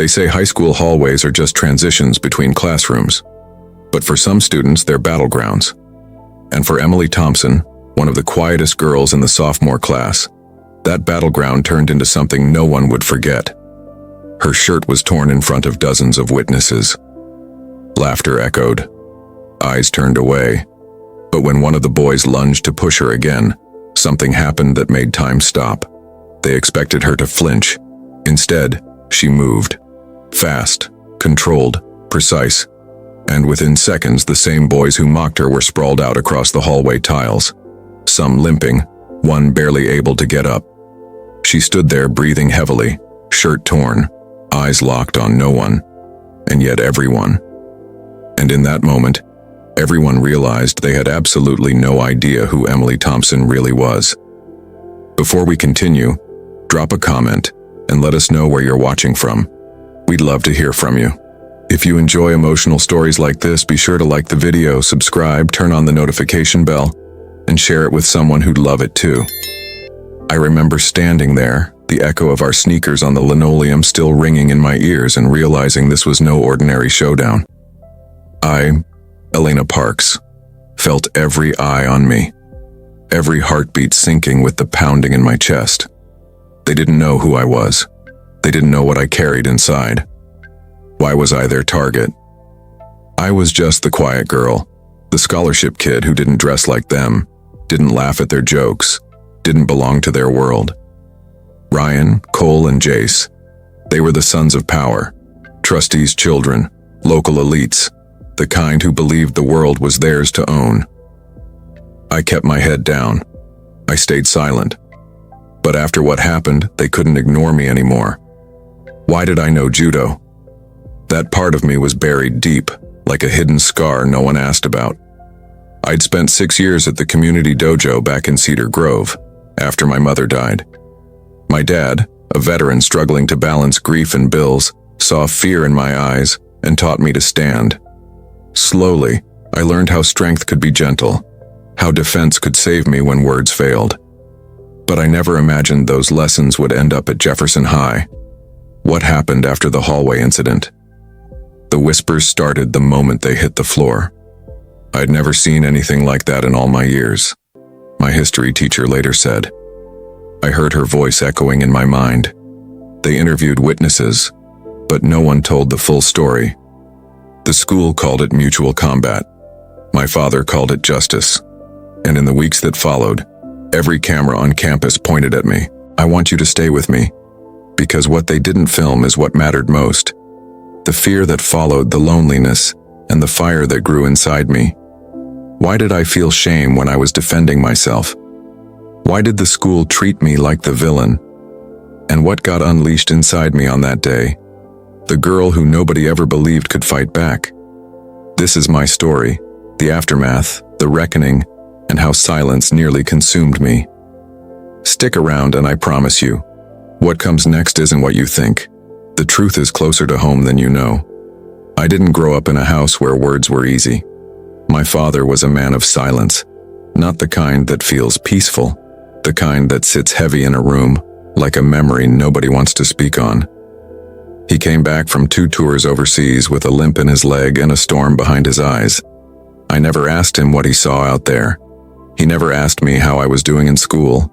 They say high school hallways are just transitions between classrooms, but for some students, they're battlegrounds. And for Emily Thompson, one of the quietest girls in the sophomore class, that battleground turned into something no one would forget. Her shirt was torn in front of dozens of witnesses. Laughter echoed. Eyes turned away. But when one of the boys lunged to push her again, something happened that made time stop. They expected her to flinch. Instead, she moved. Fast, controlled, precise. And within seconds, the same boys who mocked her were sprawled out across the hallway tiles. Some limping, one barely able to get up. She stood there breathing heavily, shirt torn, eyes locked on no one, and yet everyone. And in that moment, everyone realized they had absolutely no idea who Emily Thompson really was. Before we continue, drop a comment and let us know where you're watching from. We'd love to hear from you. If you enjoy emotional stories like this, be sure to like the video, subscribe, turn on the notification bell, and share it with someone who'd love it too. I remember standing there, the echo of our sneakers on the linoleum still ringing in my ears, and realizing this was no ordinary showdown. I, Elena Parks, felt every eye on me, every heartbeat sinking with the pounding in my chest. They didn't know who I was. They didn't know what I carried inside. Why was I their target? I was just the quiet girl, the scholarship kid who didn't dress like them, didn't laugh at their jokes, didn't belong to their world. Ryan, Cole, and Jace, they were the sons of power, trustees' children, local elites, the kind who believed the world was theirs to own. I kept my head down. I stayed silent. But after what happened, they couldn't ignore me anymore. Why did I know Judo? That part of me was buried deep, like a hidden scar no one asked about. I'd spent 6 years at the community dojo back in Cedar Grove, after my mother died. My dad, a veteran struggling to balance grief and bills, saw fear in my eyes and taught me to stand. Slowly, I learned how strength could be gentle, how defense could save me when words failed. But I never imagined those lessons would end up at Jefferson High. What happened after the hallway incident? The whispers started the moment they hit the floor. I'd never seen anything like that in all my years. My history teacher later said. I heard her voice echoing in my mind. They interviewed witnesses, but no one told the full story. The school called it mutual combat. My father called it justice. And in the weeks that followed, every camera on campus pointed at me. I want you to stay with me, because what they didn't film is what mattered most. The fear that followed, the loneliness, and the fire that grew inside me. Why did I feel shame when I was defending myself? Why did the school treat me like the villain? And what got unleashed inside me on that day? The girl who nobody ever believed could fight back. This is my story, the aftermath, the reckoning, and how silence nearly consumed me. Stick around and I promise you, what comes next isn't what you think. The truth is closer to home than you know. I didn't grow up in a house where words were easy. My father was a man of silence, not the kind that feels peaceful, the kind that sits heavy in a room, like a memory nobody wants to speak on. He came back from 2 tours overseas with a limp in his leg and a storm behind his eyes. I never asked him what he saw out there. He never asked me how I was doing in school.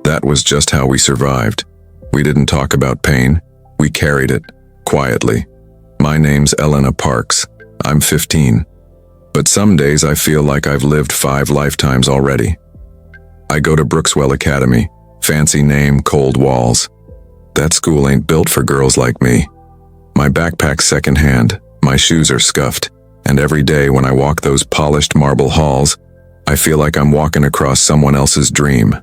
That was just how we survived. We didn't talk about pain. We carried it, quietly. My name's Elena Parks. I'm 15. But some days I feel like I've lived 5 lifetimes already. I go to Brookswell Academy, fancy name, cold walls. That school ain't built for girls like me. My backpack's secondhand, my shoes are scuffed, and every day when I walk those polished marble halls, I feel like I'm walking across someone else's dream,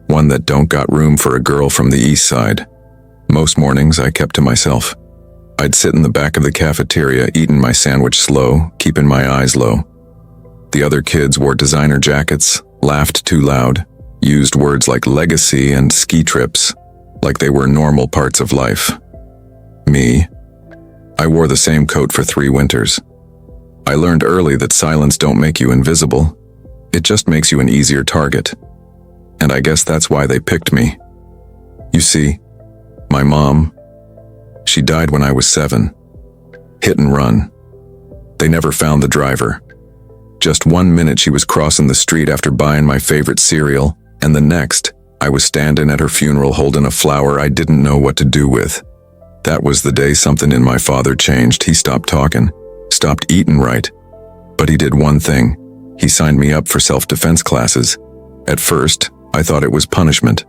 one that don't got room for a girl from the east side. Most mornings I kept to myself. I'd sit in the back of the cafeteria eating my sandwich slow, keeping my eyes low. The other kids wore designer jackets, laughed too loud, used words like legacy and ski trips, like they were normal parts of life. Me, I wore the same coat for 3 winters. I learned early that silence don't make you invisible. It just makes you an easier target. And I guess that's why they picked me. You see, my mom, She died when I was 7. Hit and run. They never found the driver. Just 1 minute she was crossing the street after buying my favorite cereal, and the next, I was standing at her funeral holding a flower I didn't know what to do with. That was the day something in my father changed. He stopped talking, stopped eating right. But he did one thing. He signed me up for self-defense classes. At first, I thought it was punishment.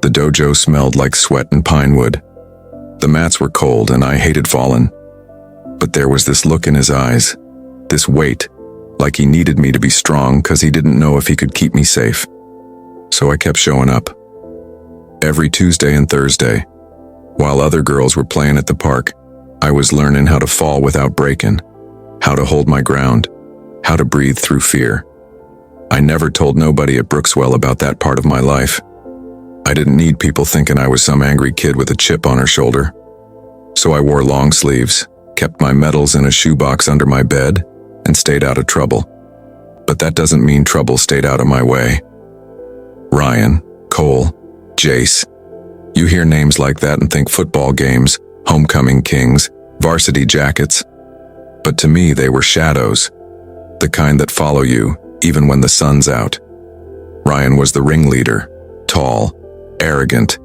The dojo smelled like sweat and pine wood. The mats were cold and I hated falling. But there was this look in his eyes, this weight, like he needed me to be strong because he didn't know if he could keep me safe. So I kept showing up. Every Tuesday and Thursday, while other girls were playing at the park, I was learning how to fall without breaking, how to hold my ground, how to breathe through fear. I never told nobody at Brookswell about that part of my life. I didn't need people thinking I was some angry kid with a chip on her shoulder. So I wore long sleeves, kept my medals in a shoebox under my bed, and stayed out of trouble. But that doesn't mean trouble stayed out of my way. Ryan, Cole, Jace. You hear names like that and think football games, homecoming kings, varsity jackets. But to me, they were shadows, the kind that follow you even when the sun's out. Ryan was the ringleader, tall, arrogant,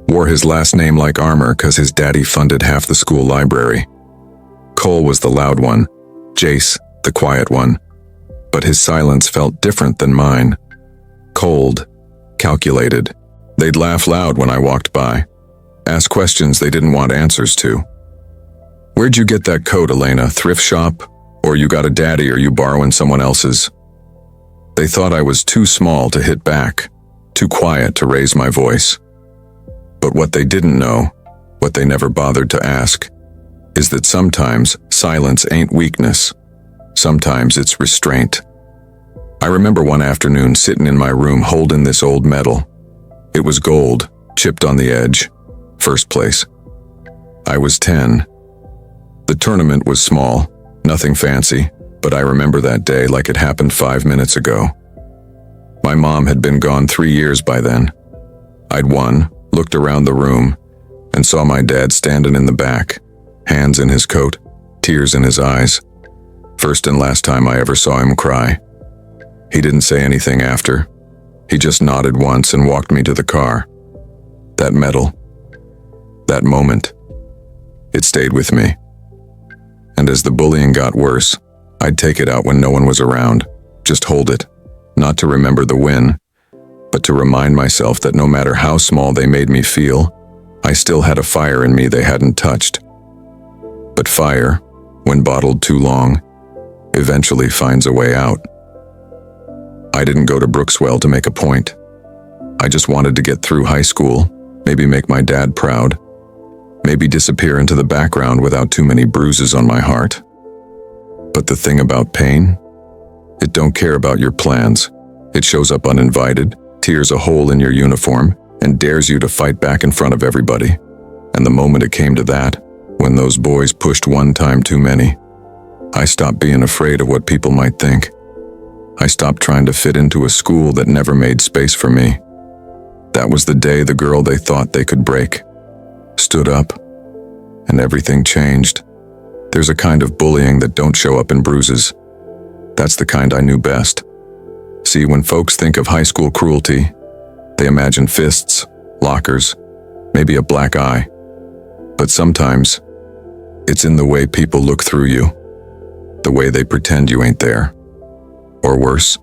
wore his last name like armor because his daddy funded half the school library. Cole was the loud one, Jace, the quiet one. But his silence felt different than mine. Cold, calculated. They'd laugh loud when I walked by, ask questions they didn't want answers to. Where'd you get that coat, Elena? Thrift shop? Or you got a daddy or you borrowing someone else's? They thought I was too small to hit back, too quiet to raise my voice. But what they didn't know, what they never bothered to ask, is that sometimes silence ain't weakness. Sometimes it's restraint. I remember one afternoon sitting in my room holding this old medal. It was gold, chipped on the edge. First place. I was 10. The tournament was small, nothing fancy, but I remember that day like it happened 5 minutes ago. My mom had been gone 3 years by then. I'd won, looked around the room, and saw my dad standing in the back, hands in his coat, tears in his eyes. First and last time I ever saw him cry. He didn't say anything after. He just nodded once and walked me to the car. That medal, that moment, it stayed with me. And as the bullying got worse, I'd take it out when no one was around, just hold it, not to remember the win, but to remind myself that no matter how small they made me feel, I still had a fire in me they hadn't touched. But fire, when bottled too long, eventually finds a way out. I didn't go to Brookswell to make a point. I just wanted to get through high school, maybe make my dad proud, maybe disappear into the background without too many bruises on my heart. But the thing about pain, it don't care about your plans. It shows up uninvited, tears a hole in your uniform, and dares you to fight back in front of everybody. And the moment it came to that, when those boys pushed one time too many, I stopped being afraid of what people might think. I stopped trying to fit into a school that never made space for me. That was the day the girl they thought they could break stood up, and everything changed. There's a kind of bullying that don't show up in bruises. That's the kind I knew best. See, when folks think of high school cruelty, they imagine fists, lockers, maybe a black eye. But sometimes, it's in the way people look through you, the way they pretend you ain't there. Or worse,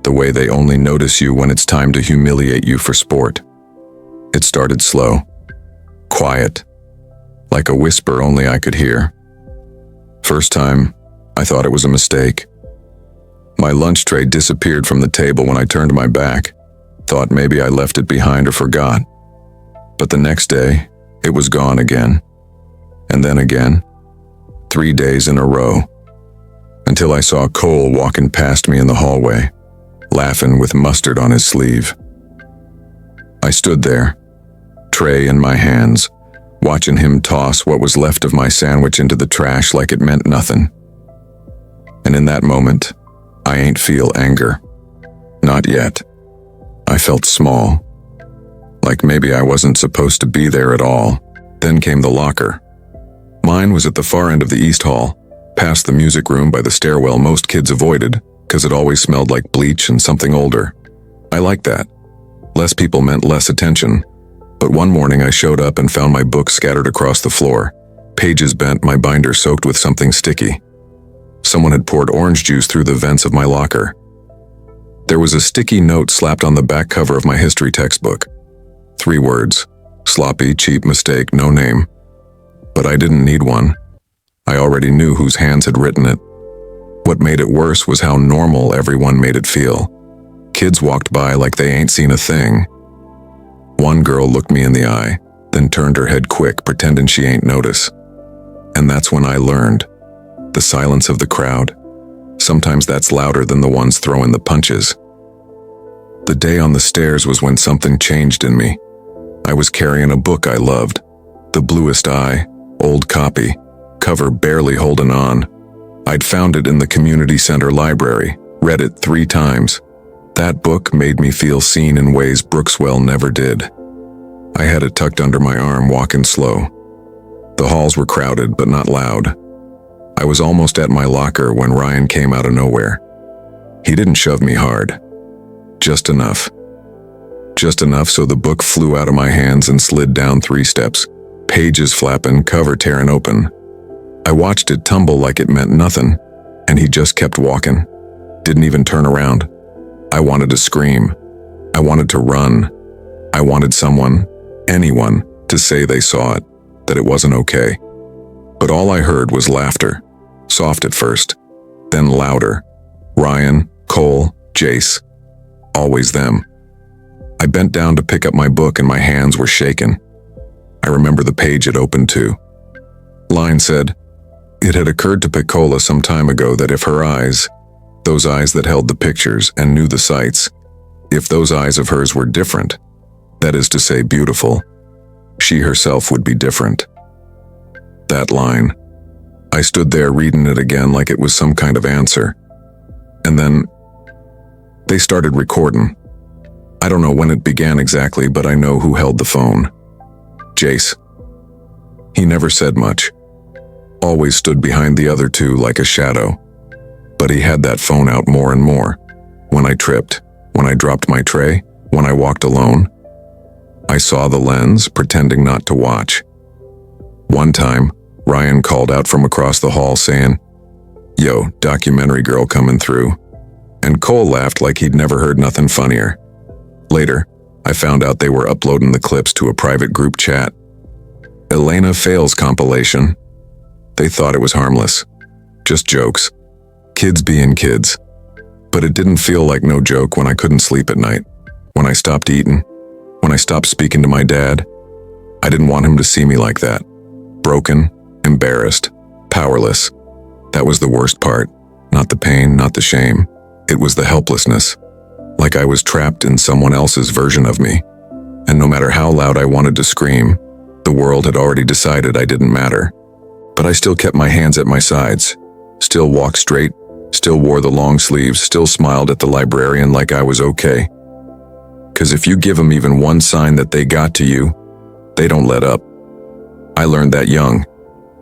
the way they only notice you when it's time to humiliate you for sport. It started slow, quiet, like a whisper only I could hear. First time, I thought it was a mistake. My lunch tray disappeared from the table when I turned my back, thought maybe I left it behind or forgot. But the next day, it was gone again. And then again, 3 days in a row. Until I saw Cole walking past me in the hallway, laughing with mustard on his sleeve. I stood there, tray in my hands, watching him toss what was left of my sandwich into the trash like it meant nothing. And in that moment, I ain't feel anger. Not yet. I felt small. Like maybe I wasn't supposed to be there at all. Then came the locker. Mine was at the far end of the East Hall, past the music room by the stairwell most kids avoided, because it always smelled like bleach and something older. I liked that. Less people meant less attention. But one morning I showed up and found my books scattered across the floor, pages bent, my binder soaked with something sticky. Someone had poured orange juice through the vents of my locker. There was a sticky note slapped on the back cover of my history textbook. 3 words: sloppy, cheap mistake, no name. But I didn't need one. I already knew whose hands had written it. What made it worse was how normal everyone made it feel. Kids walked by like they ain't seen a thing. One girl looked me in the eye, then turned her head quick, pretending she ain't notice. And that's when I learned. The silence of the crowd. Sometimes that's louder than the ones throwing the punches. The day on the stairs was when something changed in me. I was carrying a book I loved. The Bluest Eye, old copy, cover barely holding on. I'd found it in the community center library, read it 3 times. That book made me feel seen in ways Brookswell never did. I had it tucked under my arm, walking slow. The halls were crowded, but not loud. I was almost at my locker when Ryan came out of nowhere. He didn't shove me hard. Just enough. Just enough so the book flew out of my hands and slid down 3 steps, pages flapping, cover tearing open. I watched it tumble like it meant nothing, and he just kept walking. Didn't even turn around. I wanted to scream. I wanted to run. I wanted someone, anyone, to say they saw it, that it wasn't okay. But all I heard was laughter, soft at first, then louder. Ryan, Cole, Jace, always them. I bent down to pick up my book and my hands were shaking. I remember the page it opened to. Line said, it had occurred to Piccola some time ago that if her eyes, those eyes that held the pictures and knew the sights, if those eyes of hers were different, that is to say beautiful, she herself would be different. That line. I stood there reading it again like it was some kind of answer. And then they started recording. I don't know when it began exactly, but I know who held the phone. Jace. He never said much. Always stood behind the other 2 like a shadow. But he had that phone out more and more. When I tripped, when I dropped my tray, when I walked alone. I saw the lens, pretending not to watch. One time, Ryan called out from across the hall saying, "Yo, documentary girl coming through." And Cole laughed like he'd never heard nothing funnier. Later, I found out they were uploading the clips to a private group chat. Elena Fails compilation. They thought it was harmless. Just jokes. Kids being kids. But it didn't feel like no joke when I couldn't sleep at night. When I stopped eating. When I stopped speaking to my dad. I didn't want him to see me like that. Broken, embarrassed, powerless. That was the worst part. Not the pain, not the shame. It was the helplessness. Like I was trapped in someone else's version of me. And no matter how loud I wanted to scream, the world had already decided I didn't matter. But I still kept my hands at my sides. Still walked straight. Still wore the long sleeves, still smiled at the librarian like I was okay. 'Cause if you give them even one sign that they got to you, they don't let up. I learned that young.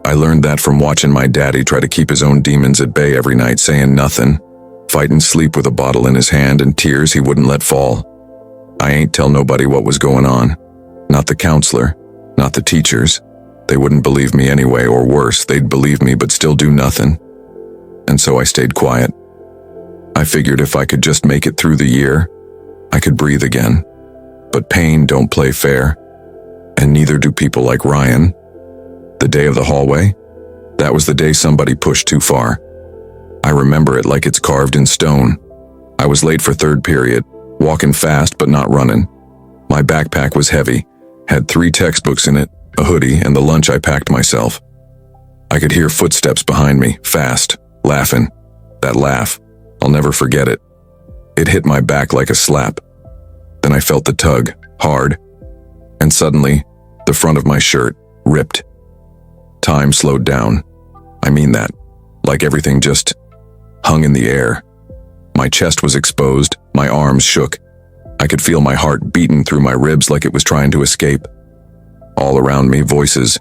I learned that from watching my daddy try to keep his own demons at bay every night, saying nothing, fighting sleep with a bottle in his hand and tears he wouldn't let fall. I ain't tell nobody what was going on. Not the counselor, not the teachers. They wouldn't believe me anyway, or worse, they'd believe me but still do nothing. And so I stayed quiet. I figured if I could just make it through the year, I could breathe again. But pain don't play fair, and neither do people like Ryan. The day of the hallway, that was the day somebody pushed too far. I remember it like it's carved in stone. I was late for 3rd period, walking fast but not running. My backpack was heavy, had 3 textbooks in it, a hoodie, and the lunch I packed myself. I could hear footsteps behind me, fast, laughing. That laugh, I'll never forget it. It hit my back like a slap. Then I felt the tug, hard, and suddenly, the front of my shirt ripped. Time slowed down. I mean that, like everything just hung in the air. My chest was exposed, my arms shook. I could feel my heart beating through my ribs like it was trying to escape. All around me, voices.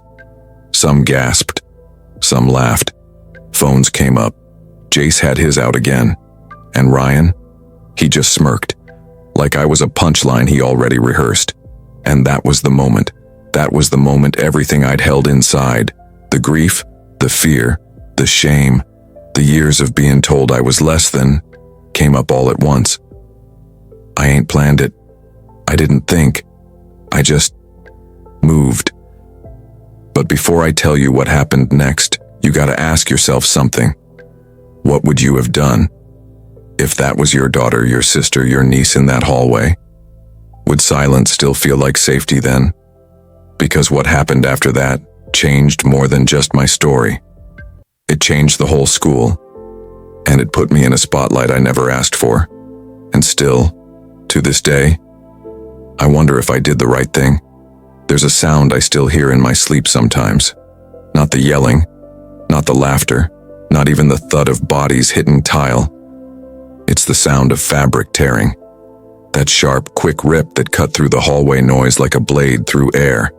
Some gasped, Some laughed. Phones came up. Jace had his out again. And Ryan? He just smirked, like I was a punchline he already rehearsed. And that was the moment. That was the moment everything I'd held inside. The grief, the fear, the shame, the years of being told I was less than, came up all at once. I ain't planned it. I didn't think. I just moved. But before I tell you what happened next, you gotta ask yourself something. What would you have done? If that was your daughter, your sister, your niece in that hallway? Would silence still feel like safety then? Because what happened after that changed more than just my story. It changed the whole school. And it put me in a spotlight I never asked for. And still, to this day, I wonder if I did the right thing. There's a sound I still hear in my sleep sometimes. Not the yelling, not the laughter, not even the thud of bodies hitting tile. It's the sound of fabric tearing. That sharp, quick rip that cut through the hallway noise like a blade through air.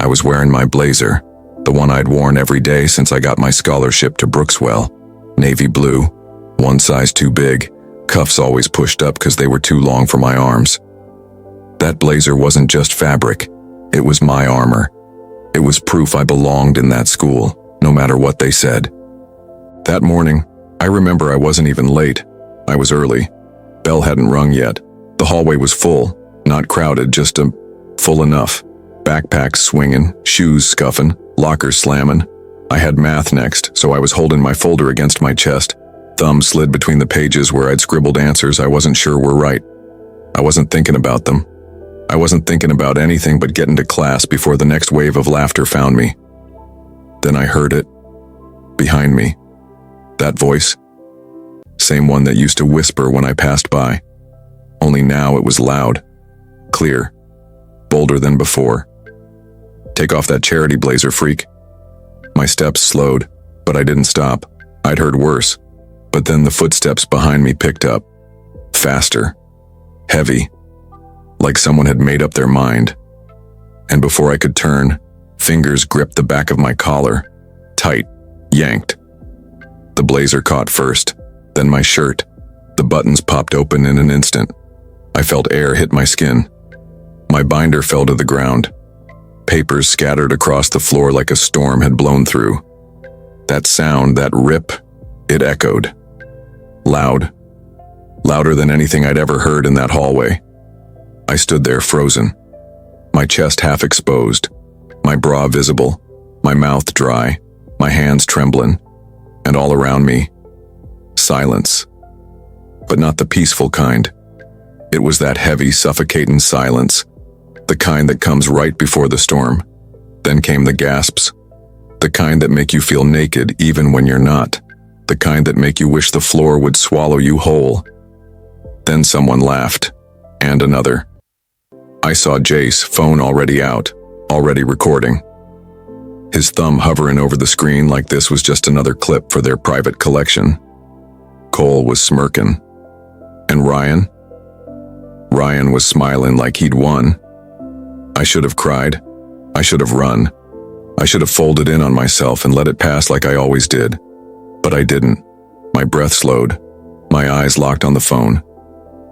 I was wearing my blazer, the one I'd worn every day since I got my scholarship to Brookswell. Navy blue, one size too big, cuffs always pushed up because they were too long for my arms. That blazer wasn't just fabric, it was my armor. It was proof I belonged in that school, no matter what they said. That morning, I remember I wasn't even late. I was early. Bell hadn't rung yet. The hallway was full, not crowded, just full enough. Backpacks swinging, shoes scuffing, lockers slamming. I had math next, so I was holding my folder against my chest. Thumb slid between the pages where I'd scribbled answers I wasn't sure were right. I wasn't thinking about them. I wasn't thinking about anything but getting to class before the next wave of laughter found me. Then I heard it. Behind me. That voice. Same one that used to whisper when I passed by. Only now it was loud. Clear. Bolder than before. Take off that charity blazer, freak. My steps slowed, but I didn't stop. I'd heard worse. But then the footsteps behind me picked up. Faster. Heavy. Like someone had made up their mind. And before I could turn, fingers gripped the back of my collar. Tight. Yanked. The blazer caught first, then my shirt. The buttons popped open in an instant. I felt air hit my skin. My binder fell to the ground. Papers scattered across the floor like a storm had blown through. That sound, that rip, it echoed. Loud. Louder than anything I'd ever heard in that hallway. I stood there frozen. My chest half exposed. My bra visible. My mouth dry. My hands trembling. And all around me, silence. But not the peaceful kind. It was that heavy, suffocating silence. The kind that comes right before the storm. Then came the gasps. The kind that make you feel naked even when you're not. The kind that make you wish the floor would swallow you whole. Then someone laughed. And another. I saw Jace, phone already out, already recording. His thumb hovering over the screen like this was just another clip for their private collection. Cole was smirking. And Ryan? Ryan was smiling like he'd won. I should have cried. I should have run. I should have folded in on myself and let it pass like I always did. But I didn't. My breath slowed. My eyes locked on the phone.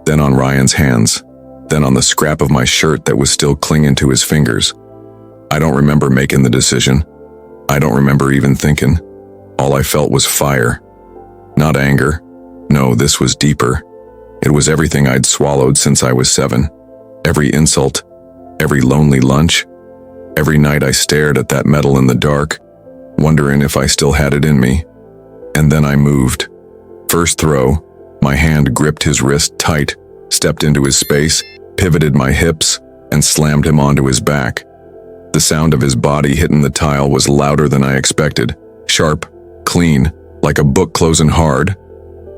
Then on Ryan's hands. Then on the scrap of my shirt that was still clinging to his fingers. I don't remember making the decision. I don't remember even thinking. All I felt was fire. Not anger. No, this was deeper. It was everything I'd swallowed since I was 7. Every insult. Every lonely lunch. Every night I stared at that metal in the dark, wondering if I still had it in me. And then I moved. First throw, my hand gripped his wrist tight, stepped into his space, pivoted my hips, and slammed him onto his back. The sound of his body hitting the tile was louder than I expected. Sharp, clean, like a book closing hard.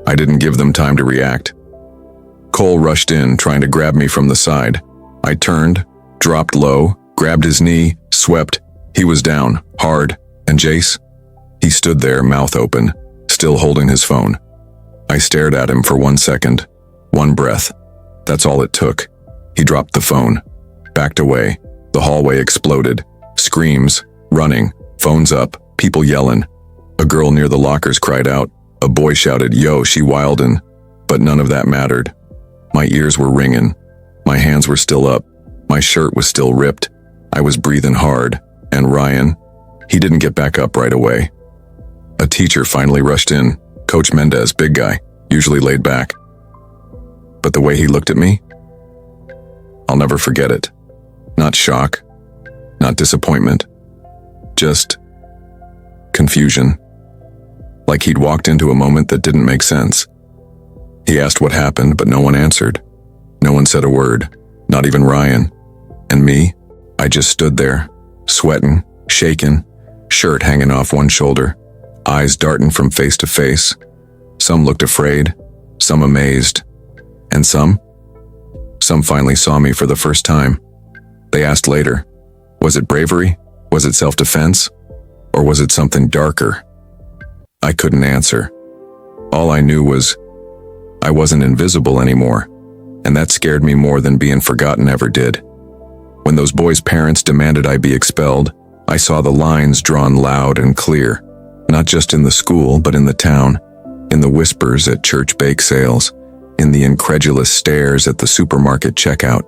I didn't give them time to react. Cole rushed in, trying to grab me from the side. I turned, dropped low, grabbed his knee, swept. He was down, hard. And Jace? He stood there, mouth open, still holding his phone. I stared at him for 1 second. 1 breath. That's all it took. He dropped the phone. Backed away. The hallway exploded. Screams, running, phones up, People yelling. A girl near the lockers cried out. A boy shouted, "Yo, she wildin'." But none of that mattered. My ears were ringing. My hands were still up. My shirt was still ripped. I was breathing hard. And Ryan, he didn't get back up right away. A teacher finally rushed in. Coach Mendez, big guy, usually laid back. But the way he looked at me, I'll never forget it. Not shock, not disappointment, just confusion. Like he'd walked into a moment that didn't make sense. He asked what happened, but no one answered. No one said a word, not even Ryan. And me, I just stood there, sweating, shaking, shirt hanging off one shoulder, eyes darting from face to face. Some looked afraid, some amazed, and some finally saw me for the first time. They asked later, was it bravery? Was it self-defense? Or was it something darker? I couldn't answer. All I knew was I wasn't invisible anymore, and that scared me more than being forgotten ever did. When those boys' parents demanded I be expelled, I saw the lines drawn loud and clear, not just in the school, but in the town, in the whispers at church bake sales, in the incredulous stares at the supermarket checkout.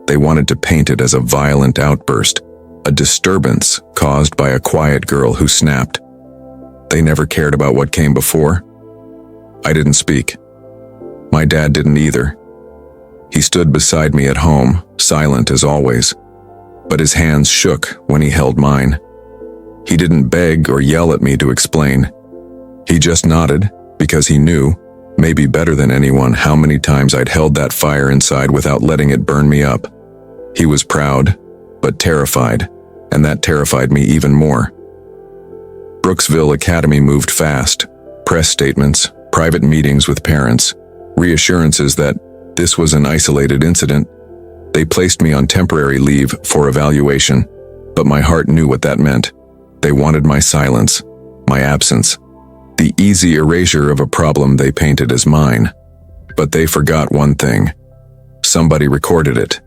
They wanted to paint it as a violent outburst, a disturbance caused by a quiet girl who snapped. They never cared about what came before. I didn't speak. My dad didn't either. He stood beside me at home, silent as always, but his hands shook when he held mine. He didn't beg or yell at me to explain. He just nodded because he knew, maybe better than anyone, how many times I'd held that fire inside without letting it burn me up. He was proud, but terrified, and that terrified me even more. Brooksville Academy moved fast. Press statements, private meetings with parents, reassurances that this was an isolated incident. They placed me on temporary leave for evaluation, but my heart knew what that meant. They wanted my silence, my absence, the easy erasure of a problem they painted as mine. But they forgot one thing. Somebody recorded it.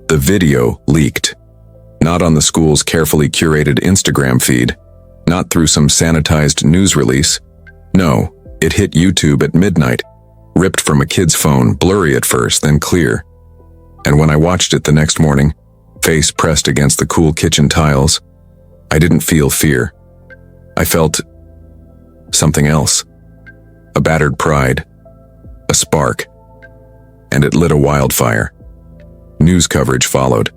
The video leaked. Not on the school's carefully curated Instagram feed, not through some sanitized news release. No, it hit YouTube at midnight, ripped from a kid's phone, blurry at first, then clear. And when I watched it the next morning, face pressed against the cool kitchen tiles, I didn't feel fear. I felt something else. A battered pride. A spark. And it lit a wildfire. News coverage followed.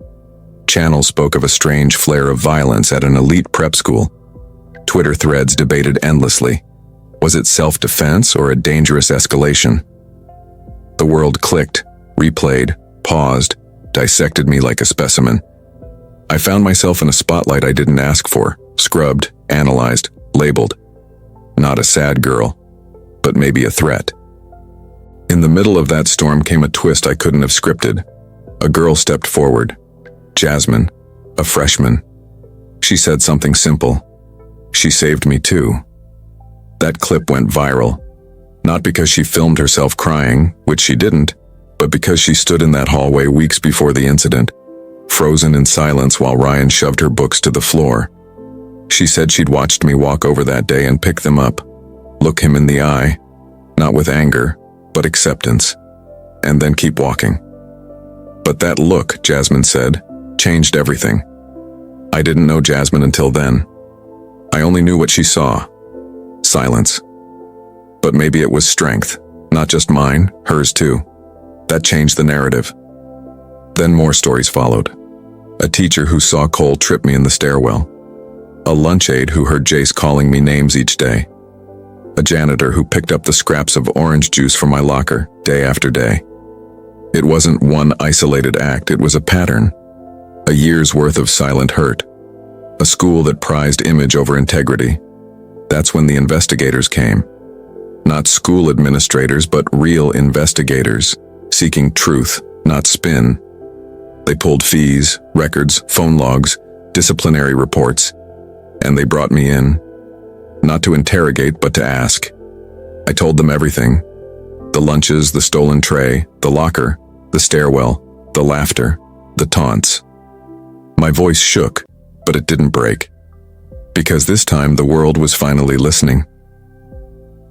Channels spoke of a strange flare of violence at an elite prep school. Twitter threads debated endlessly. Was it self-defense or a dangerous escalation? The world clicked, replayed, paused, dissected me like a specimen. I found myself in a spotlight I didn't ask for, scrubbed, analyzed, labeled. Not a sad girl, but maybe a threat. In the middle of that storm came a twist I couldn't have scripted. A girl stepped forward. Jasmine, a freshman. She said something simple. She saved me too. That clip went viral. Not because she filmed herself crying, which she didn't, but because she stood in that hallway weeks before the incident, frozen in silence while Ryan shoved her books to the floor. She said she'd watched me walk over that day and pick them up, look him in the eye, not with anger, but acceptance, and then keep walking. But that look, Jasmine said, changed everything. I didn't know Jasmine until then. I only knew what she saw. Silence. But maybe it was strength, not just mine, hers too. That changed the narrative. Then more stories followed. A teacher who saw Cole trip me in the stairwell. A lunch aide who heard Jace calling me names each day. A janitor who picked up the scraps of orange juice from my locker day after day. It wasn't one isolated act, it was a pattern. A year's worth of silent hurt. A school that prized image over integrity. That's when the investigators came. Not school administrators, but real investigators, seeking truth, not spin. They pulled fees, records, phone logs, disciplinary reports, and they brought me in. Not to interrogate, but to ask. I told them everything. The lunches, the stolen tray, the locker, the stairwell, the laughter, the taunts. My voice shook, but it didn't break. Because this time the world was finally listening.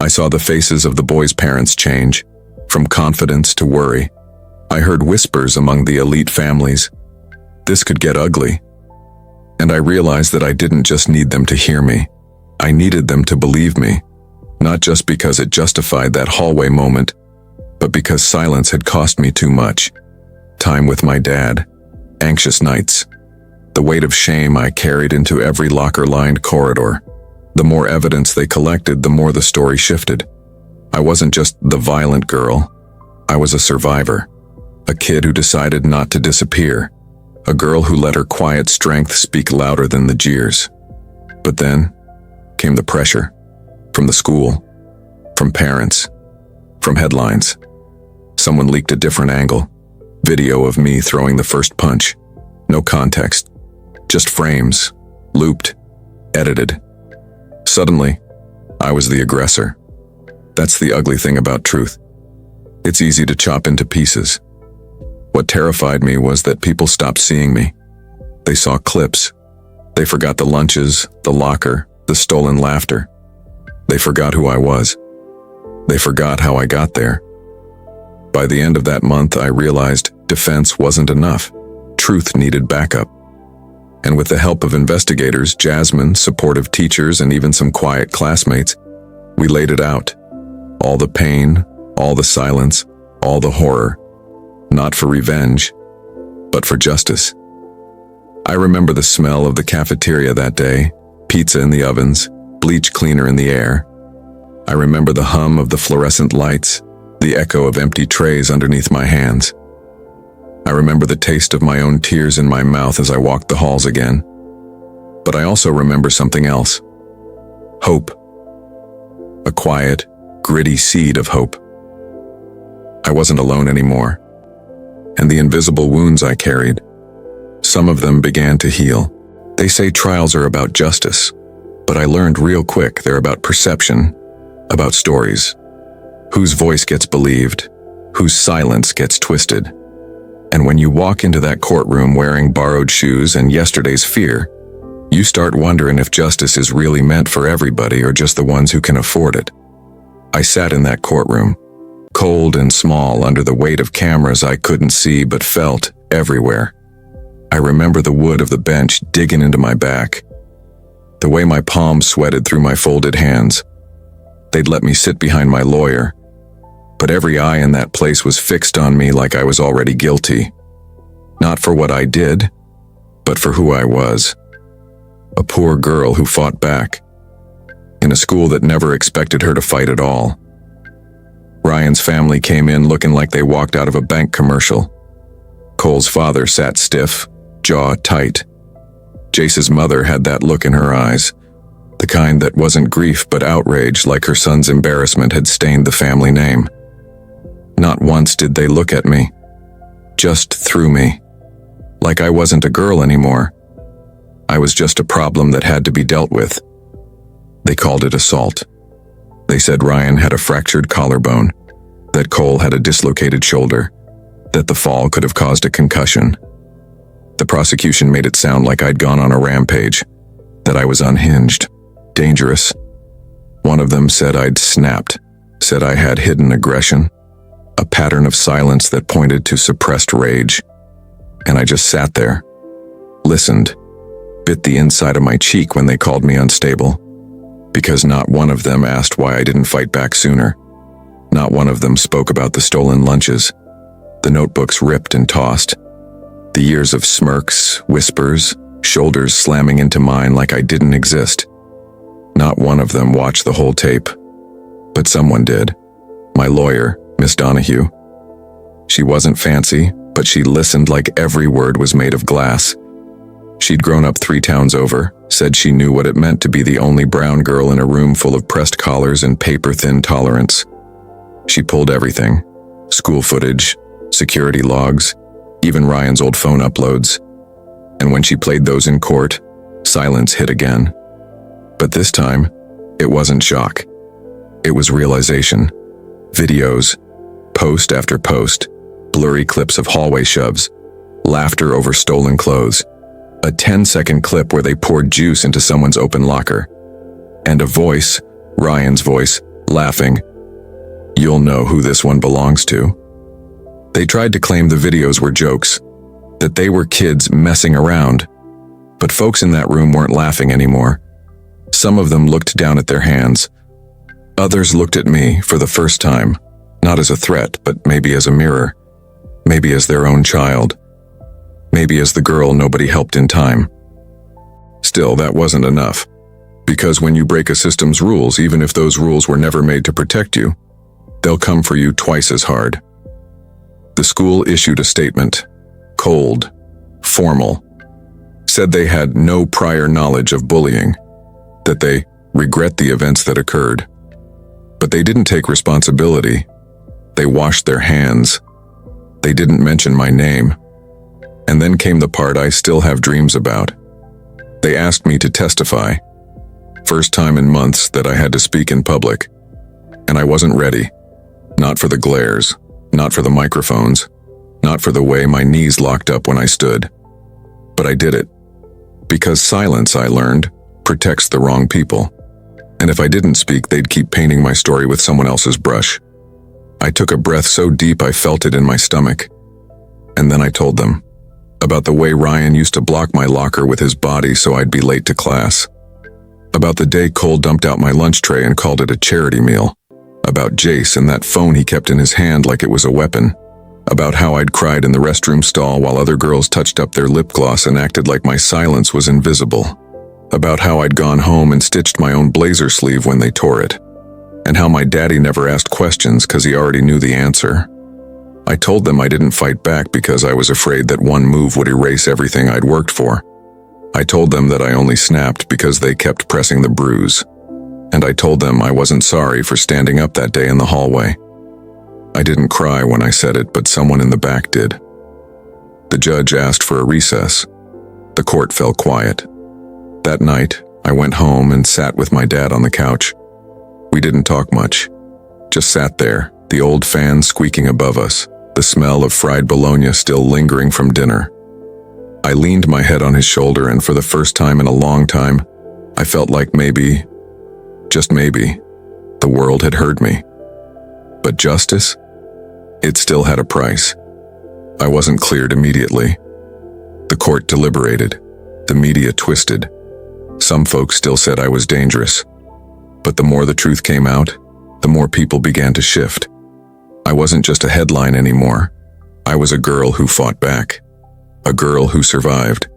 I saw the faces of the boys' parents change, from confidence to worry. I heard whispers among the elite families. This could get ugly. And I realized that I didn't just need them to hear me. I needed them to believe me, not just because it justified that hallway moment, but because silence had cost me too much. Time with my dad, anxious nights, the weight of shame I carried into every locker-lined corridor. The more evidence they collected, the more the story shifted. I wasn't just the violent girl. I was a survivor, a kid who decided not to disappear, a girl who let her quiet strength speak louder than the jeers. But then came the pressure, from the school, from parents, from headlines. Someone leaked a different angle, video of me throwing the first punch. No context, just frames, looped, edited. Suddenly, I was the aggressor. That's the ugly thing about truth. It's easy to chop into pieces. What terrified me was that people stopped seeing me. They saw clips. They forgot the lunches, the locker, the stolen laughter. They forgot who I was. They forgot how I got there. By the end of that month, I realized defense wasn't enough. Truth needed backup. And with the help of investigators, Jasmine, supportive teachers, and even some quiet classmates, we laid it out. All the pain, all the silence, all the horror. Not for revenge, but for justice. I remember the smell of the cafeteria that day, pizza in the ovens, bleach cleaner in the air. I remember the hum of the fluorescent lights, the echo of empty trays underneath my hands. I remember the taste of my own tears in my mouth as I walked the halls again. But I also remember something else. Hope. A quiet, gritty seed of hope. I wasn't alone anymore. And the invisible wounds I carried, some of them began to heal. They say trials are about justice, but I learned real quick they're about perception, about stories. Whose voice gets believed, whose silence gets twisted. And when you walk into that courtroom wearing borrowed shoes and yesterday's fear, you start wondering if justice is really meant for everybody or just the ones who can afford it. I sat in that courtroom, cold and small under the weight of cameras I couldn't see but felt everywhere. I remember the wood of the bench digging into my back, the way my palms sweated through my folded hands. They'd let me sit behind my lawyer, but every eye in that place was fixed on me like I was already guilty. Not for what I did, but for who I was. A poor girl who fought back, in a school that never expected her to fight at all. Ryan's family came in looking like they walked out of a bank commercial. Cole's father sat stiff, jaw tight. Jace's mother had that look in her eyes, the kind that wasn't grief but outrage, like her son's embarrassment had stained the family name. Not once did they look at me, just through me, like I wasn't a girl anymore. I was just a problem that had to be dealt with. They called it assault. They said Ryan had a fractured collarbone, that Cole had a dislocated shoulder, that the fall could have caused a concussion. The prosecution made it sound like I'd gone on a rampage, that I was unhinged, dangerous. One of them said I'd snapped, said I had hidden aggression, a pattern of silence that pointed to suppressed rage. And I just sat there, listened, bit the inside of my cheek when they called me unstable, because not one of them asked why I didn't fight back sooner. Not one of them spoke about the stolen lunches, the notebooks ripped and tossed, the years of smirks, whispers, shoulders slamming into mine like I didn't exist. Not one of them watched the whole tape, but someone did. My lawyer, Miss Donahue. She wasn't fancy, but she listened like every word was made of glass. She'd grown up 3 towns over, said she knew what it meant to be the only brown girl in a room full of pressed collars and paper-thin tolerance. She pulled everything, school footage, security logs, even Ryan's old phone uploads. And when she played those in court, silence hit again. But this time, it wasn't shock. It was realization. Videos, post after post, blurry clips of hallway shoves, laughter over stolen clothes. A 10-second clip where they poured juice into someone's open locker. And a voice, Ryan's voice, laughing. You'll know who this one belongs to. They tried to claim the videos were jokes, that they were kids messing around. But folks in that room weren't laughing anymore. Some of them looked down at their hands. Others looked at me for the first time, not as a threat, but maybe as a mirror. Maybe as their own child. Maybe as the girl nobody helped in time. Still, that wasn't enough. Because when you break a system's rules, even if those rules were never made to protect you, they'll come for you twice as hard. The school issued a statement, cold, formal, said they had no prior knowledge of bullying, that they regret the events that occurred. But they didn't take responsibility. They washed their hands. They didn't mention my name. And then came the part I still have dreams about. They asked me to testify. First time in months that I had to speak in public. And I wasn't ready. Not for the glares, not for the microphones, not for the way my knees locked up when I stood. But I did it. Because silence, I learned, protects the wrong people. And if I didn't speak, they'd keep painting my story with someone else's brush. I took a breath so deep I felt it in my stomach. And then I told them about the way Ryan used to block my locker with his body so I'd be late to class. About the day Cole dumped out my lunch tray and called it a charity meal. About Jace and that phone he kept in his hand like it was a weapon. About how I'd cried in the restroom stall while other girls touched up their lip gloss and acted like my silence was invisible. About how I'd gone home and stitched my own blazer sleeve when they tore it. And how my daddy never asked questions because he already knew the answer. I told them I didn't fight back because I was afraid that one move would erase everything I'd worked for. I told them that I only snapped because they kept pressing the bruise. And I told them I wasn't sorry for standing up that day in the hallway. I didn't cry when I said it, but someone in the back did. The judge asked for a recess. The court fell quiet. That night, I went home and sat with my dad on the couch. We didn't talk much. Just sat there, the old fan squeaking above us, the smell of fried bologna still lingering from dinner. I leaned my head on his shoulder, and for the first time in a long time, I felt like maybe, just maybe, the world had heard me. But justice? It still had a price. I wasn't cleared immediately. The court deliberated. The media twisted. Some folks still said I was dangerous. But the more the truth came out, the more people began to shift. I wasn't just a headline anymore. I was a girl who fought back. A girl who survived.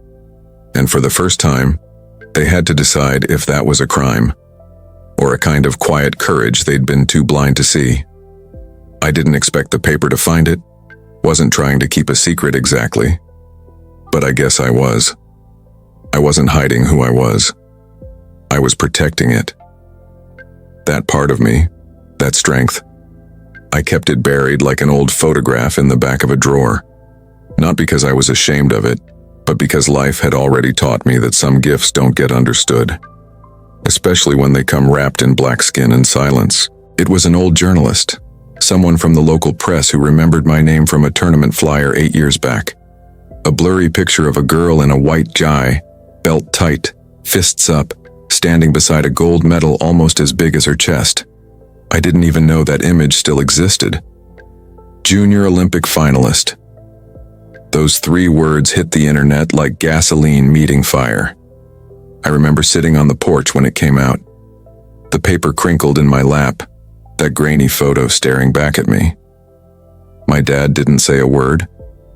And for the first time, they had to decide if that was a crime, or a kind of quiet courage they'd been too blind to see. I didn't expect the paper to find it, wasn't trying to keep a secret exactly. But I guess I was. I wasn't hiding who I was. I was protecting it. That part of me, that strength, I kept it buried like an old photograph in the back of a drawer. Not because I was ashamed of it, but because life had already taught me that some gifts don't get understood, especially when they come wrapped in black skin and silence. It was an old journalist, someone from the local press who remembered my name from a tournament flyer 8 years back. A blurry picture of a girl in a white jai, belt tight, fists up, standing beside a gold medal almost as big as her chest. I didn't even know that image still existed. Junior Olympic finalist. Those 3 words hit the internet like gasoline meeting fire. I remember sitting on the porch when it came out. The paper crinkled in my lap, that grainy photo staring back at me. My dad didn't say a word,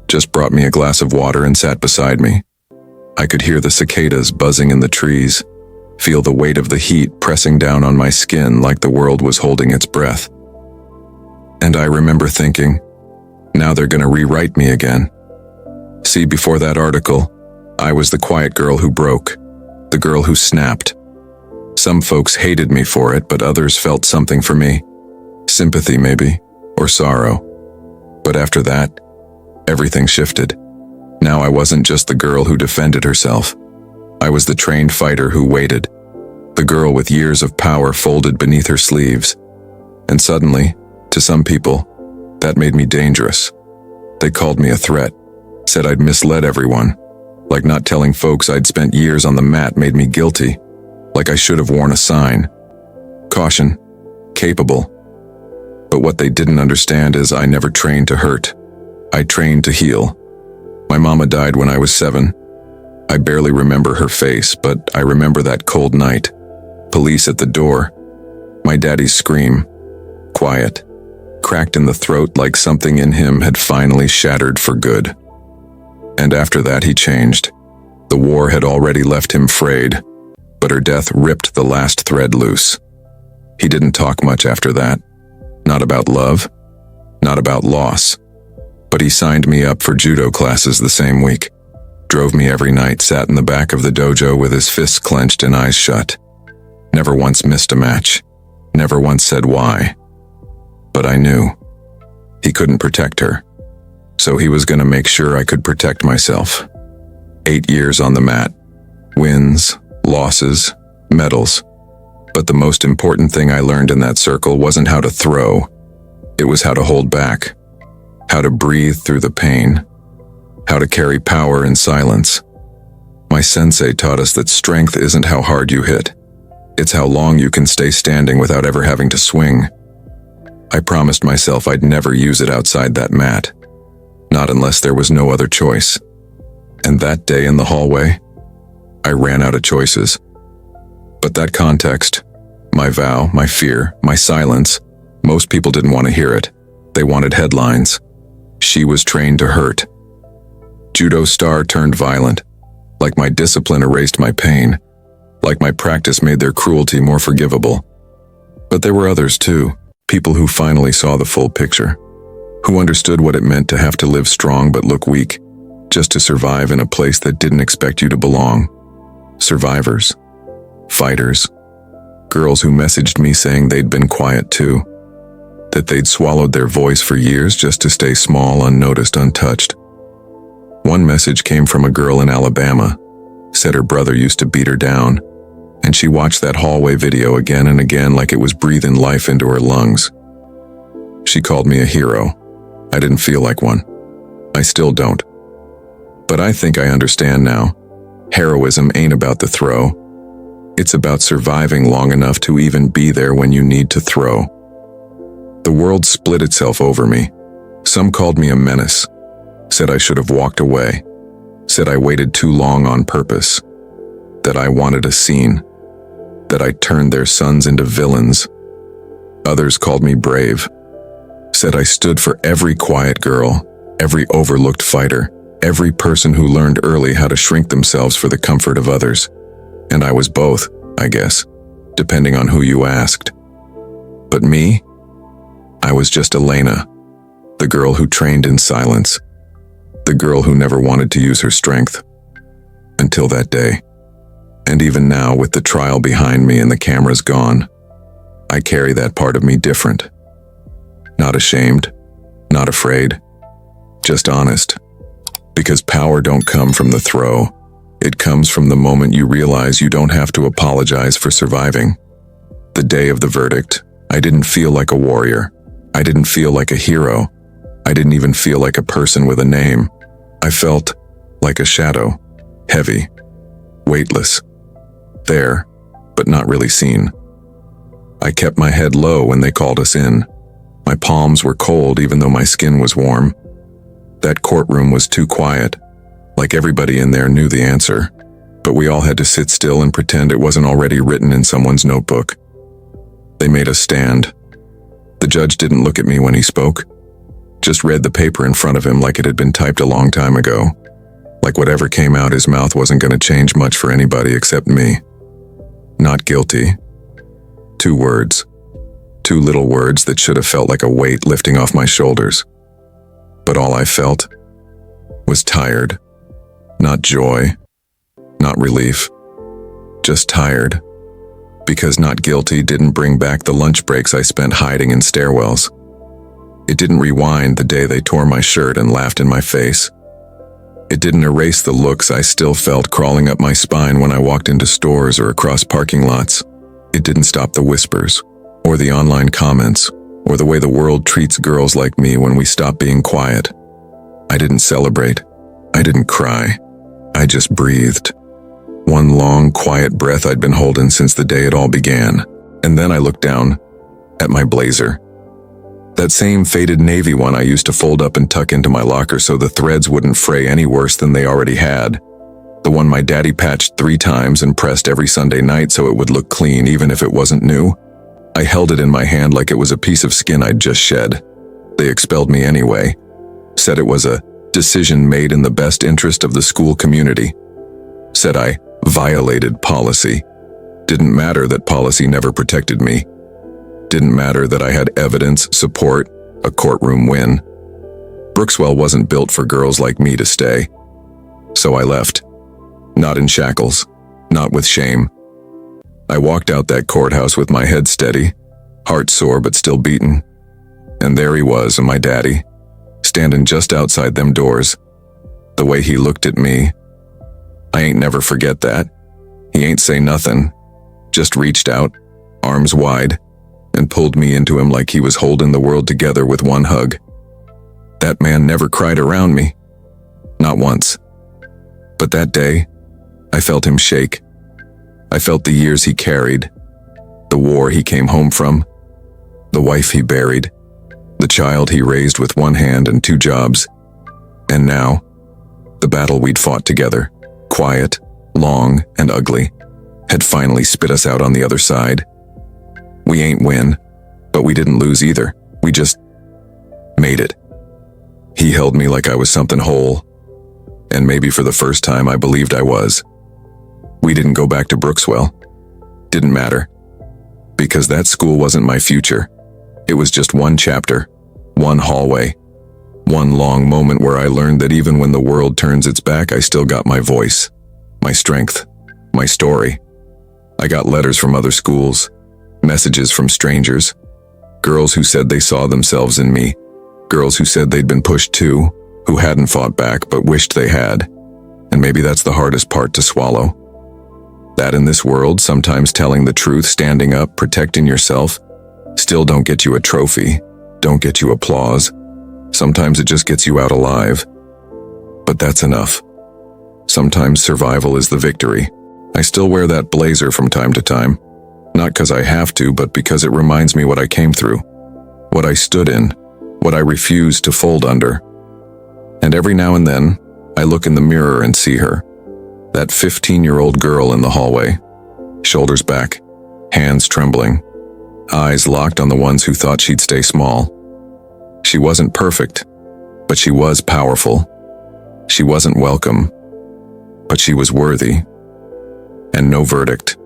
just brought me a glass of water and sat beside me. I could hear the cicadas buzzing in the trees, feel the weight of the heat pressing down on my skin like the world was holding its breath. And I remember thinking, now they're gonna rewrite me again. See, before that article, I was the quiet girl who broke, the girl who snapped. Some folks hated me for it, but others felt something for me. Sympathy, maybe, or sorrow. But after that, everything shifted. Now I wasn't just the girl who defended herself. I was the trained fighter who waited, the girl with years of power folded beneath her sleeves. And suddenly, to some people, that made me dangerous. They called me a threat, said I'd misled everyone, Like not telling folks I'd spent years on the mat made me guilty. Like I should have worn a sign. Caution. Capable. But what they didn't understand is I never trained to hurt. I trained to heal. My mama died when I was 7. I barely remember her face, but I remember that cold night. Police at the door. My daddy's scream. Quiet. Cracked in the throat like something in him had finally shattered for good. And after that he changed. The war had already left him frayed, but her death ripped the last thread loose. He didn't talk much after that. Not about love. Not about loss. But he signed me up for judo classes the same week. Drove me every night, sat in the back of the dojo with his fists clenched and eyes shut. Never once missed a match. Never once said why. But I knew. He couldn't protect her. So he was going to make sure I could protect myself. 8 years on the mat. Wins, losses, medals. But the most important thing I learned in that circle wasn't how to throw. It was how to hold back. How to breathe through the pain. How to carry power in silence. My sensei taught us that strength isn't how hard you hit. It's how long you can stay standing without ever having to swing. I promised myself I'd never use it outside that mat. Not unless there was no other choice. And that day in the hallway, I ran out of choices. But that context, my vow, my fear, my silence, most people didn't want to hear it. They wanted headlines. She was trained to hurt. Judo star turned violent. Like my discipline erased my pain. Like my practice made their cruelty more forgivable. But there were others too. People who finally saw the full picture. Who understood what it meant to have to live strong but look weak. Just to survive in a place that didn't expect you to belong. Survivors. Fighters. Girls who messaged me saying they'd been quiet too. That they'd swallowed their voice for years just to stay small, unnoticed, untouched. One message came from a girl in Alabama. Said her brother used to beat her down. And she watched that hallway video again and again like it was breathing life into her lungs. She called me a hero. I didn't feel like one. I still don't. But I think I understand now. Heroism ain't about the throw. It's about surviving long enough to even be there when you need to throw. The world split itself over me. Some called me a menace. Said I should have walked away. Said I waited too long on purpose. That I wanted a scene. That I turned their sons into villains. Others called me brave. Said I stood for every quiet girl, every overlooked fighter, every person who learned early how to shrink themselves for the comfort of others. And I was both, I guess, depending on who you asked. But me? I was just Elena, the girl who trained in silence. The girl who never wanted to use her strength. Until that day. And even now, with the trial behind me and the cameras gone, I carry that part of me different. Not ashamed, not afraid, just honest. Because power don't come from the throw. It comes from the moment you realize you don't have to apologize for surviving. The day of the verdict, I didn't feel like a warrior. I didn't feel like a hero. I didn't even feel like a person with a name. I felt like a shadow, heavy, weightless. There, but not really seen. I kept my head low when they called us in. My palms were cold even though my skin was warm. That courtroom was too quiet. Like everybody in there knew the answer, but we all had to sit still and pretend it wasn't already written in someone's notebook. They made us stand. The judge didn't look at me when he spoke. Just read the paper in front of him like it had been typed a long time ago. Like whatever came out his mouth wasn't going to change much for anybody except me. Not guilty. 2 words. 2 little words that should have felt like a weight lifting off my shoulders. But all I felt was tired. Not joy. Not relief. Just tired. Because not guilty didn't bring back the lunch breaks I spent hiding in stairwells. It didn't rewind the day they tore my shirt and laughed in my face. It didn't erase the looks I still felt crawling up my spine when I walked into stores or across parking lots. It didn't stop the whispers, or the online comments, or the way the world treats girls like me when we stop being quiet. I didn't celebrate. I didn't cry. I just breathed. One long, quiet breath I'd been holding since the day it all began. And then I looked down at my blazer. That same faded navy one I used to fold up and tuck into my locker so the threads wouldn't fray any worse than they already had. The one my daddy patched 3 times and pressed every Sunday night so it would look clean even if it wasn't new. I held it in my hand like it was a piece of skin I'd just shed. They expelled me anyway. Said it was a decision made in the best interest of the school community. Said I violated policy. Didn't matter that policy never protected me. Didn't matter that I had evidence, support, a courtroom win. Brookswell wasn't built for girls like me to stay. So I left. Not in shackles. Not with shame. I walked out that courthouse with my head steady, heart sore but still beaten. And there he was, and my daddy, standing just outside them doors. The way he looked at me, I ain't never forget that. He ain't say nothing, just reached out, arms wide, and pulled me into him like he was holding the world together with one hug. That man never cried around me. Not once. But that day, I felt him shake. I felt the years he carried, the war he came home from, the wife he buried, the child he raised with one hand and 2 jobs. And now, the battle we'd fought together, quiet, long, and ugly, had finally spit us out on the other side. We ain't win, but we didn't lose either. We just made it. He held me like I was something whole, and maybe for the first time I believed I was. We didn't go back to Brookswell. Didn't matter. Because that school wasn't my future. It was just one chapter, one hallway, one long moment where I learned that even when the world turns its back, I still got my voice, my strength, my story. I got letters from other schools, messages from strangers, girls who said they saw themselves in me, girls who said they'd been pushed too, who hadn't fought back but wished they had. And maybe that's the hardest part to swallow. That in this world, sometimes telling the truth, standing up, protecting yourself, still don't get you a trophy, don't get you applause. Sometimes it just gets you out alive. But that's enough. Sometimes survival is the victory. I still wear that blazer from time to time. Not because I have to, but because it reminds me what I came through, what I stood in, what I refused to fold under. And every now and then, I look in the mirror and see her. That 15-year-old girl in the hallway, shoulders back, hands trembling, eyes locked on the ones who thought she'd stay small. She wasn't perfect, but she was powerful. She wasn't welcome, but she was worthy. And no verdict,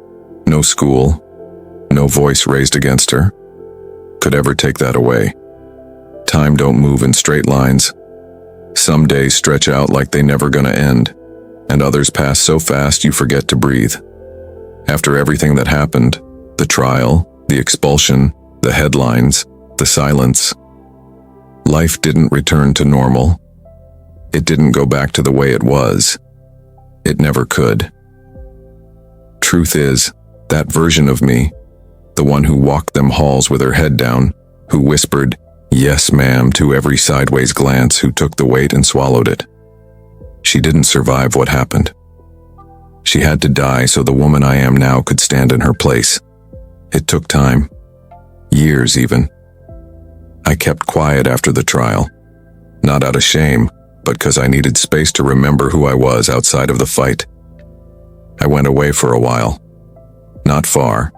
no school, no voice raised against her could ever take that away. Time don't move in straight lines. Some days stretch out like they never gonna end, and others pass so fast you forget to breathe. After everything that happened, the trial, the expulsion, the headlines, the silence, life didn't return to normal. It didn't go back to the way it was. It never could. Truth is, that version of me, the one who walked them halls with her head down, who whispered, "Yes, ma'am," to every sideways glance, who took the weight and swallowed it. She didn't survive what happened. She had to die so the woman I am now could stand in her place. It took time. Years even. I kept quiet after the trial. Not out of shame, but because I needed space to remember who I was outside of the fight. I went away for a while. Not far.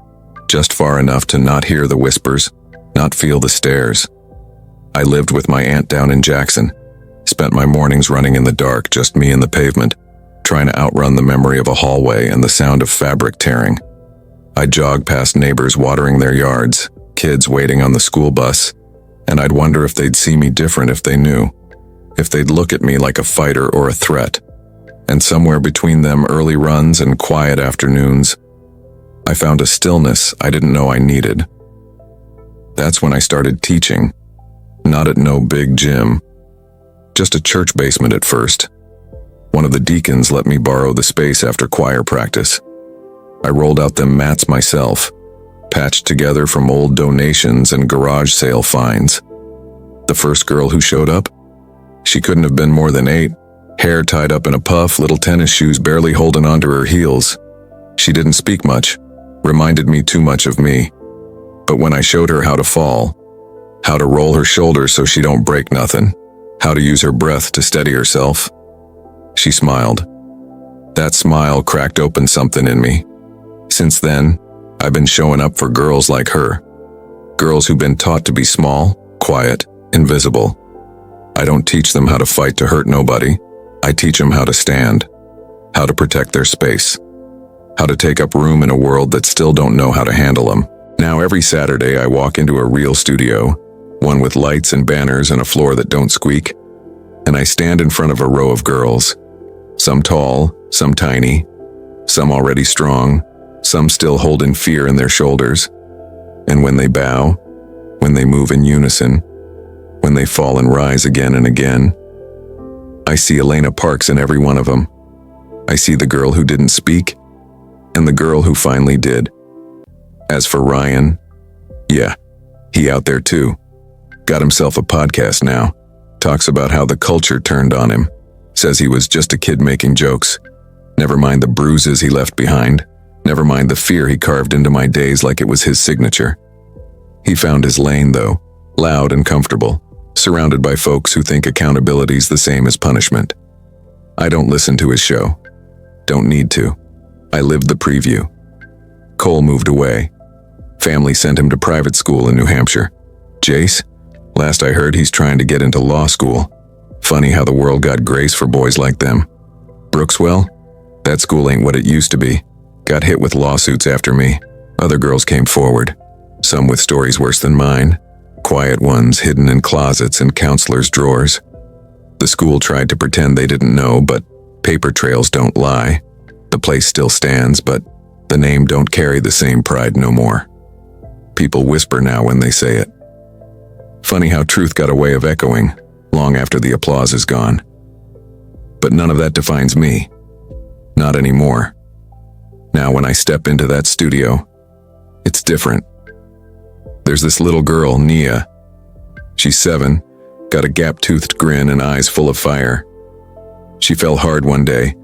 Just far enough to not hear the whispers, not feel the stares. I lived with my aunt down in Jackson. Spent my mornings running in the dark, just me and the pavement, trying to outrun the memory of a hallway and the sound of fabric tearing. I'd jog past neighbors watering their yards, kids waiting on the school bus, and I'd wonder if they'd see me different if they knew, if they'd look at me like a fighter or a threat. And somewhere between them early runs and quiet afternoons, I found a stillness I didn't know I needed. That's when I started teaching, not at no big gym, just a church basement at first. One of the deacons let me borrow the space after choir practice. I rolled out them mats myself, patched together from old donations and garage sale finds. The first girl who showed up, she couldn't have been more than 8, Hair tied up in a puff, little tennis shoes barely holding onto her heels. She didn't speak much, reminded me too much of me. But when I showed her how to fall, how to roll her shoulders so she don't break nothing, how to use her breath to steady herself, she smiled. That smile cracked open something in me. Since then, I've been showing up for girls like her. Girls who've been taught to be small, quiet, invisible. I don't teach them how to fight to hurt nobody. I teach them how to stand, how to protect their space, how to take up room in a world that still don't know how to handle them. Now every Saturday I walk into a real studio, one with lights and banners and a floor that don't squeak, and I stand in front of a row of girls, some tall, some tiny, some already strong, some still holding fear in their shoulders. And when they bow, when they move in unison, when they fall and rise again and again, I see Elena Parks in every one of them. I see the girl who didn't speak, and the girl who finally did. As for Ryan, yeah, he out there too. Got himself a podcast now. Talks about how the culture turned on him. Says he was just a kid making jokes. Never mind the bruises he left behind. Never mind the fear he carved into my days like it was his signature. He found his lane though, loud and comfortable, surrounded by folks who think accountability's the same as punishment. I don't listen to his show. Don't need to. I lived the preview. Cole moved away. Family sent him to private school in New Hampshire. Jace? Last I heard, he's trying to get into law school. Funny how the world got grace for boys like them. Brookswell? That school ain't what it used to be. Got hit with lawsuits after me. Other girls came forward. Some with stories worse than mine. Quiet ones hidden in closets and counselors' drawers. The school tried to pretend they didn't know, but paper trails don't lie. The place still stands, but the name don't carry the same pride no more. People whisper now when they say it. Funny how truth got a way of echoing, long after the applause is gone. But none of that defines me. Not anymore. Now when I step into that studio, it's different. There's this little girl, Nia. She's 7, got a gap-toothed grin and eyes full of fire. She fell hard one day,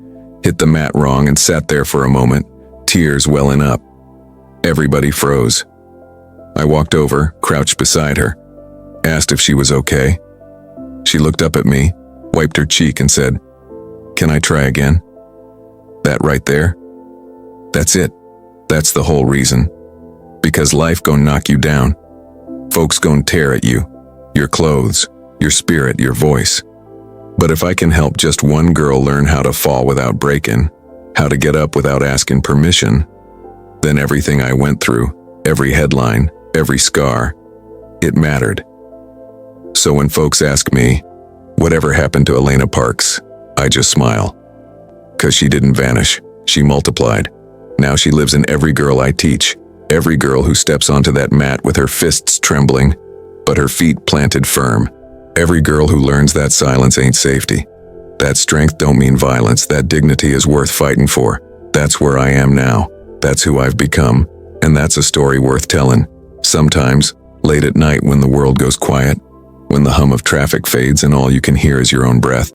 hit the mat wrong and sat there for a moment, tears welling up. Everybody froze. I walked over, crouched beside her, asked if she was okay. She looked up at me, wiped her cheek and said, "Can I try again?" That right there? That's it. That's the whole reason. Because life gon' knock you down. Folks gon' tear at you, your clothes, your spirit, your voice. But if I can help just one girl learn how to fall without breaking, how to get up without asking permission, then everything I went through, every headline, every scar, it mattered. So when folks ask me, whatever happened to Elena Parks, I just smile. 'Cause she didn't vanish, she multiplied. Now she lives in every girl I teach, every girl who steps onto that mat with her fists trembling, but her feet planted firm. Every girl who learns that silence ain't safety. That strength don't mean violence, that dignity is worth fighting for. That's where I am now, that's who I've become, and that's a story worth telling. Sometimes, late at night when the world goes quiet, when the hum of traffic fades and all you can hear is your own breath,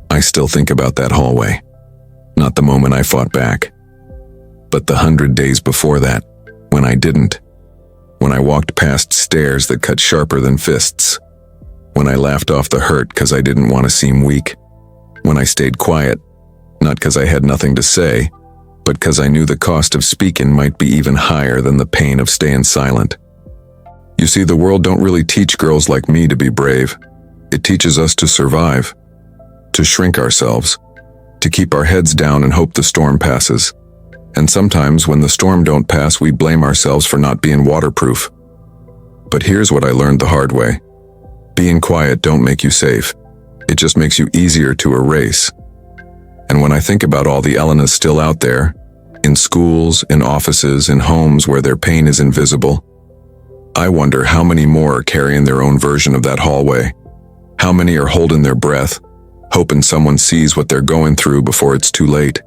I still think about that hallway. Not the moment I fought back, but the 100 days before that, when I didn't. When I walked past stairs that cut sharper than fists. When I laughed off the hurt because I didn't want to seem weak. When I stayed quiet, not because I had nothing to say, but because I knew the cost of speaking might be even higher than the pain of staying silent. You see, the world don't really teach girls like me to be brave. It teaches us to survive, to shrink ourselves, to keep our heads down and hope the storm passes. And sometimes when the storm don't pass, we blame ourselves for not being waterproof. But here's what I learned the hard way. Being quiet don't make you safe. It just makes you easier to erase. And when I think about all the Elenas still out there, in schools, in offices, in homes where their pain is invisible, I wonder how many more are carrying their own version of that hallway. How many are holding their breath, hoping someone sees what they're going through before it's too late.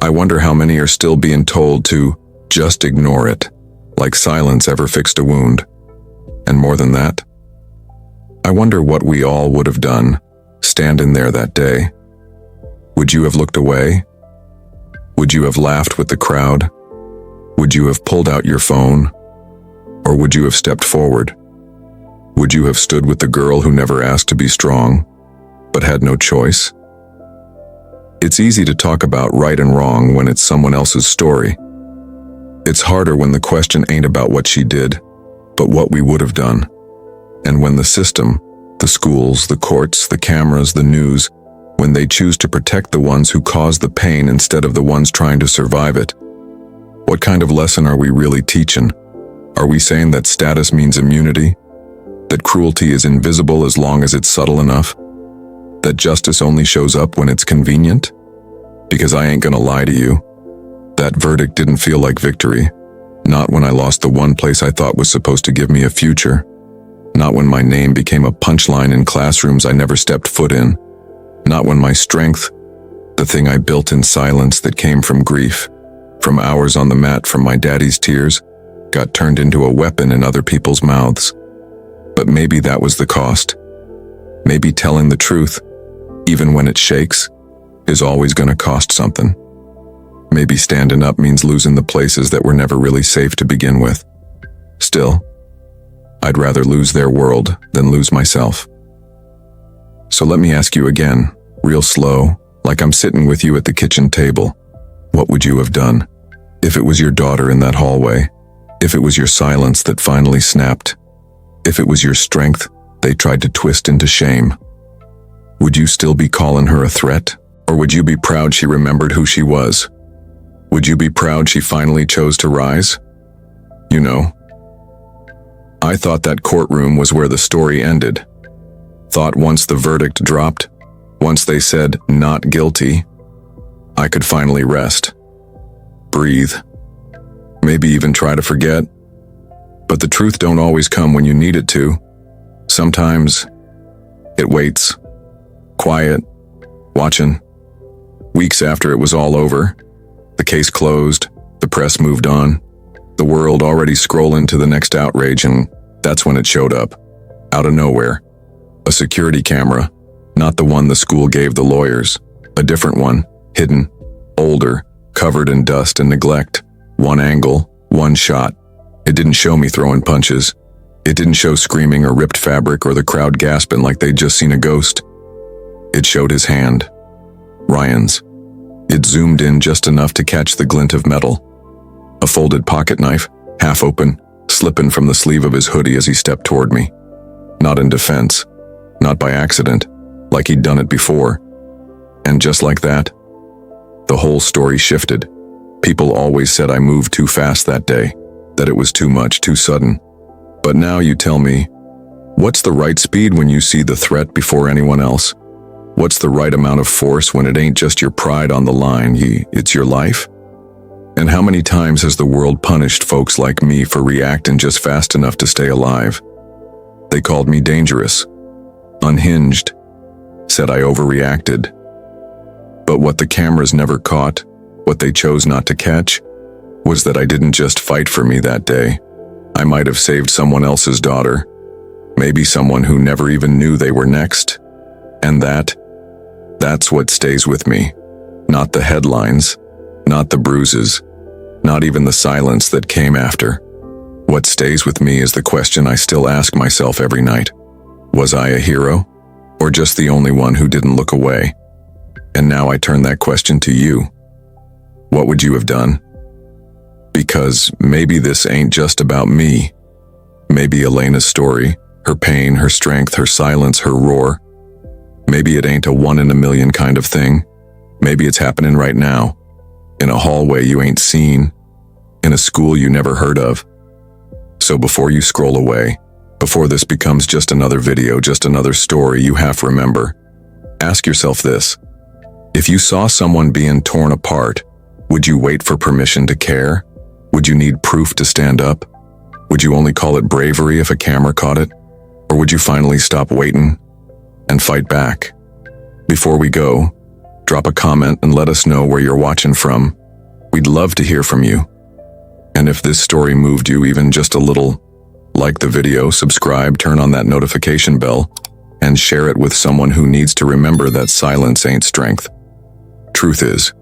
I wonder how many are still being told to just ignore it, like silence ever fixed a wound. And more than that, I wonder what we all would have done, standing there that day? Would you have looked away? Would you have laughed with the crowd? Would you have pulled out your phone? Or would you have stepped forward? Would you have stood with the girl who never asked to be strong, but had no choice? It's easy to talk about right and wrong when it's someone else's story. It's harder when the question ain't about what she did, but what we would have done. And when the system, the schools, the courts, the cameras, the news, when they choose to protect the ones who cause the pain instead of the ones trying to survive it. What kind of lesson are we really teaching? Are we saying that status means immunity? That cruelty is invisible as long as it's subtle enough? That justice only shows up when it's convenient? Because I ain't gonna lie to you. That verdict didn't feel like victory. Not when I lost the one place I thought was supposed to give me a future. Not when my name became a punchline in classrooms I never stepped foot in. Not when my strength, the thing I built in silence that came from grief, from hours on the mat from my daddy's tears, got turned into a weapon in other people's mouths. But maybe that was the cost. Maybe telling the truth, even when it shakes, is always gonna cost something. Maybe standing up means losing the places that were never really safe to begin with. Still, I'd rather lose their world than lose myself. So let me ask you again, real slow, like I'm sitting with you at the kitchen table. What would you have done? If it was your daughter in that hallway? If it was your silence that finally snapped? If it was your strength they tried to twist into shame? Would you still be calling her a threat? Or would you be proud she remembered who she was? Would you be proud she finally chose to rise? You know, I thought that courtroom was where the story ended. Thought once the verdict dropped, once they said not guilty, I could finally rest, breathe, maybe even try to forget. But the truth don't always come when you need it to. Sometimes it waits, quiet, watching. Weeks after it was all over, the case closed, the press moved on, the world already scrolling to the next outrage, and that's when it showed up, out of nowhere. A security camera, not the one the school gave the lawyers, a different one, hidden, older, covered in dust and neglect. One angle, one shot. It didn't show me throwing punches. It didn't show screaming or ripped fabric or the crowd gasping like they'd just seen a ghost. It showed his hand, Ryan's. It zoomed in just enough to catch the glint of metal. A folded pocket knife, half open, slipping from the sleeve of his hoodie as he stepped toward me. Not in defense, not by accident, like he'd done it before. And just like that, the whole story shifted. People always said I moved too fast that day, that it was too much, too sudden. But now you tell me, what's the right speed when you see the threat before anyone else? What's the right amount of force when it ain't just your pride on the line, it's your life? And how many times has the world punished folks like me for reacting just fast enough to stay alive? They called me dangerous, unhinged, said I overreacted. But what the cameras never caught, what they chose not to catch, was that I didn't just fight for me that day. I might have saved someone else's daughter, maybe someone who never even knew they were next. And that's what stays with me. Not the headlines, not the bruises, not even the silence that came after. What stays with me is the question I still ask myself every night. Was I a hero? Or just the only one who didn't look away? And now I turn that question to you. What would you have done? Because maybe this ain't just about me. Maybe Elena's story, her pain, her strength, her silence, her roar. Maybe it ain't a 1 in a million kind of thing. Maybe it's happening right now. In a hallway you ain't seen. In a school you never heard of. So before you scroll away, before this becomes just another video, just another story you half remember, ask yourself this. If you saw someone being torn apart, would you wait for permission to care? Would you need proof to stand up? Would you only call it bravery if a camera caught it? Or would you finally stop waiting and fight back? Before we go, drop a comment and let us know where you're watching from. We'd love to hear from you. And if this story moved you even just a little, like the video, subscribe, turn on that notification bell. and share it with someone who needs to remember that silence ain't strength. Truth is,